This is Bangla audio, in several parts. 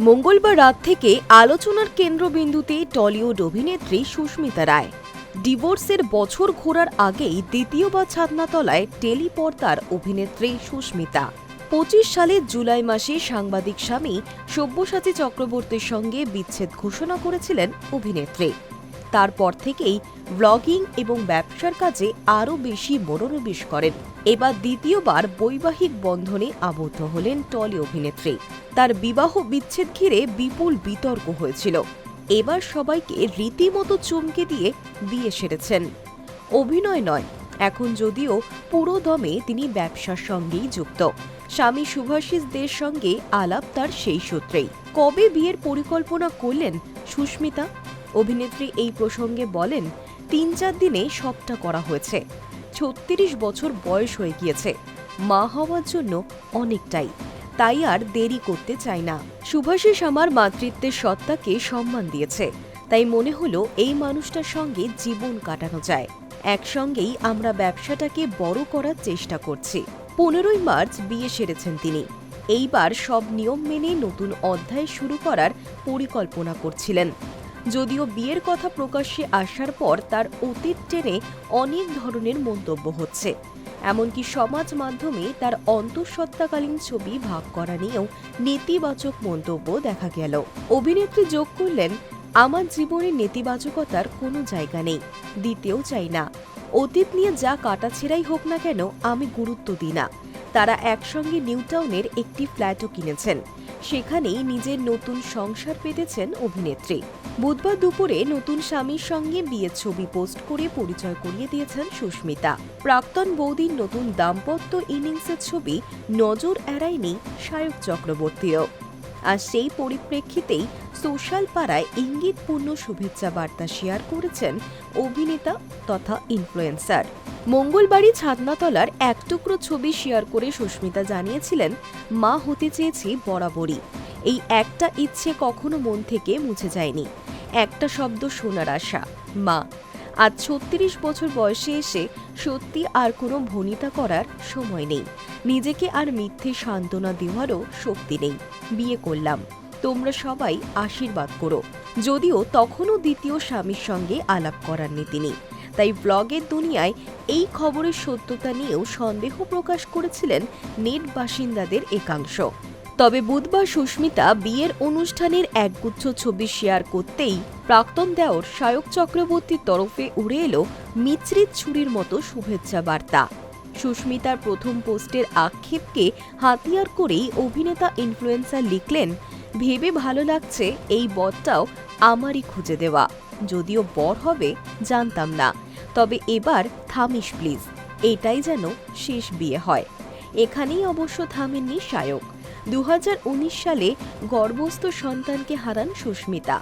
মঙ্গলবার রাত থেকে আলোচনার কেন্দ্রবিন্দুতে টলিউড অভিনেত্রী সুস্মিতা রায়। ডিভোর্সের বছর ঘোরার আগেই দ্বিতীয়বার ছাদনাতলায় টেলিপর্দার অভিনেত্রী সুস্মিতা। ২৫ সালের জুলাই মাসে সাংবাদিক স্বামী সব্যসাচী চক্রবর্তীর সঙ্গে বিচ্ছেদ ঘোষণা করেছিলেন অভিনেত্রী। তারপর থেকেই ব্লগিং এবং ব্যবসার কাজে আরও বেশি মনোনিবেশ করেন। এবার দ্বিতীয়বার বৈবাহিক বন্ধনে আবদ্ধ হলেন টলি অভিনেত্রী। তার বিবাহ বিচ্ছেদ ঘিরে বিপুল বিতর্ক হয়েছিল। এবার সবাইকে রীতিমতো চমকে দিয়ে বিয়ে সেরেছেন। অভিনয় নয়, এখন যদিও পুরো দমে তিনি ব্যবসার সঙ্গেই যুক্ত। স্বামী শুভাশিস দের সঙ্গে আলাপ তার সেই সূত্রেই। কবে বিয়ের পরিকল্পনা করলেন সুস্মিতা? অভিনেত্রী এই প্রসঙ্গে বলেন, ৩-৪ দিনে সবটা করা হয়েছে। ৩৬ বছর বয়স হয়ে গিয়েছে, মা হওয়ার জন্য অনেকটাই, তাই আর দেরি করতে চাই না। শুভাশিস আমার মাতৃত্বের সত্তাকে সম্মান দিয়েছে, তাই মনে হলো এই মানুষটার সঙ্গে জীবন কাটানো যায়। একসঙ্গেই আমরা ব্যবসাটাকে বড় করার চেষ্টা করছি। ১৫ই মার্চ বিয়ে সেরেছেন তিনি। এইবার সব নিয়ম মেনে নতুন অধ্যায় শুরু করার পরিকল্পনা করছিলেন। যদিও বিয়ের কথা প্রকাশ্যে আসার পর তার অতীত টেনে অনেক ধরনের মন্তব্য হচ্ছে, এমনকি সমাজ মাধ্যমে তার অন্তঃসত্ত্বাকালীন ছবি ভাগ করা নিয়েও নেতিবাচক মন্তব্য দেখা গেল। অভিনেত্রী যোগ করলেন, আমার জীবনে নেতিবাচকতার কোনো জায়গা নেই, দিতেও চাই না। অতীত নিয়ে যা কাটাছেঁড়াই হোক না কেন আমি গুরুত্ব দিই না। তারা একসঙ্গে নিউটাউনের একটি ফ্ল্যাটও কিনেছেন, সেখানেই নিজের নতুন সংসার পেতেছেন অভিনেত্রী। বুধবার দুপুরে নতুন স্বামীর সঙ্গে বিয়ের ছবি পোস্ট করে পরিচয় করিয়ে দিয়েছেন সুস্মিতা। প্রাক্তন বৌদির নতুন দাম্পত্য ইনিংসের ছবি নজর এড়ায়নি সায়ক চক্রবর্তীও। আর সেই পরিপ্রেক্ষিতেই সোশ্যাল পাড়ায় ইঙ্গিতপূর্ণ শুভেচ্ছা বার্তা শেয়ার করেছেন অভিনেতা তথা ইনফ্লুয়েন্সার। মঙ্গলবারই ছাদনাতলার এক টুকরো ছবি শেয়ার করে সুস্মিতা জানিয়েছিলেন, মা হতে চেয়েছি বরাবরই। এই একটা ইচ্ছে কখনো মন থেকে মুছে যায়নি। একটা শব্দ শোনার আশা, মা। আজ ৩৬ বছর বয়সে এসে সত্যি আর কোনো ভনিতা করার সময় নেই। নিজেকে আর মিথ্যে সান্ত্বনা দেওয়ারও শক্তি নেই। বিয়ে করলাম, তোমরা সবাই আশীর্বাদ করো। যদিও তখনও দ্বিতীয় স্বামীর সঙ্গে আলাপ করাননি তিনি, তাই ব্লগের দুনিয়ায় এই খবরের সত্যতা নিয়েও সন্দেহ প্রকাশ করেছিলেন নেট বাসিন্দাদের একাংশ। তবে বুধবার সুস্মিতা বিয়ের অনুষ্ঠানের একগুচ্ছ ছবি শেয়ার করতেই প্রাক্তন দেওর সায়ক চক্রবর্তীর তরফে উড়ে এলো মিছরিত ছুরির মতো শুভেচ্ছা বার্তা। সুস্মিতার প্রথম পোস্টের আক্ষেপকে হাতিয়ার করেই অভিনেতা ইনফ্লুয়েন্সার লিখলেন, ভেবে ভালো লাগছে এই বরটাও আমারই খুঁজে দেওয়া। যদিও বর হবে জানতাম না, তবে এবার থামিস প্লিজ, এটাই যেন শেষ বিয়ে হয়। এখানেই অবশ্য থামেননি সায়ক। ২০১৯ সালে গর্ভস্থ সন্তানকে হারান সুস্মিতা।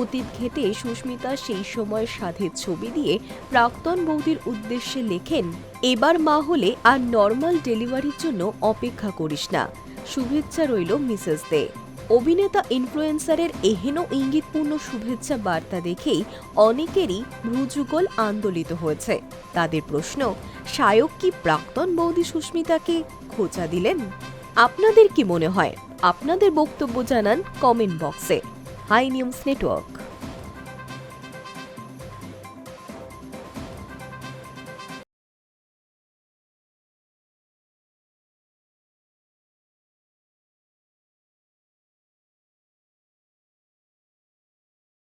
অতীত ঘেঁটে সুস্মিতা সেই সময়ের সাধের ছবি দিয়ে প্রাক্তন বৌদির উদ্দেশ্যে লেখেন, এবার মা হলে আর নর্মাল ডেলিভারির জন্য অপেক্ষা করিস না, শুভেচ্ছা রইল মিসেস দে। অভিনেতা ইনফ্লুয়েন্সারের এহেন ইঙ্গিতপূর্ণ শুভেচ্ছা বার্তা দেখেই অনেকেরই ভ্রুযুগল আন্দোলিত হয়েছে। তাদের প্রশ্ন, সায়ক কি প্রাক্তন বৌদি সুস্মিতাকে খোঁচা দিলেন? আপনাদের কি মনে হয়? আপনাদের বক্তব্য জানান কমেন্ট বক্সে। Hi news network.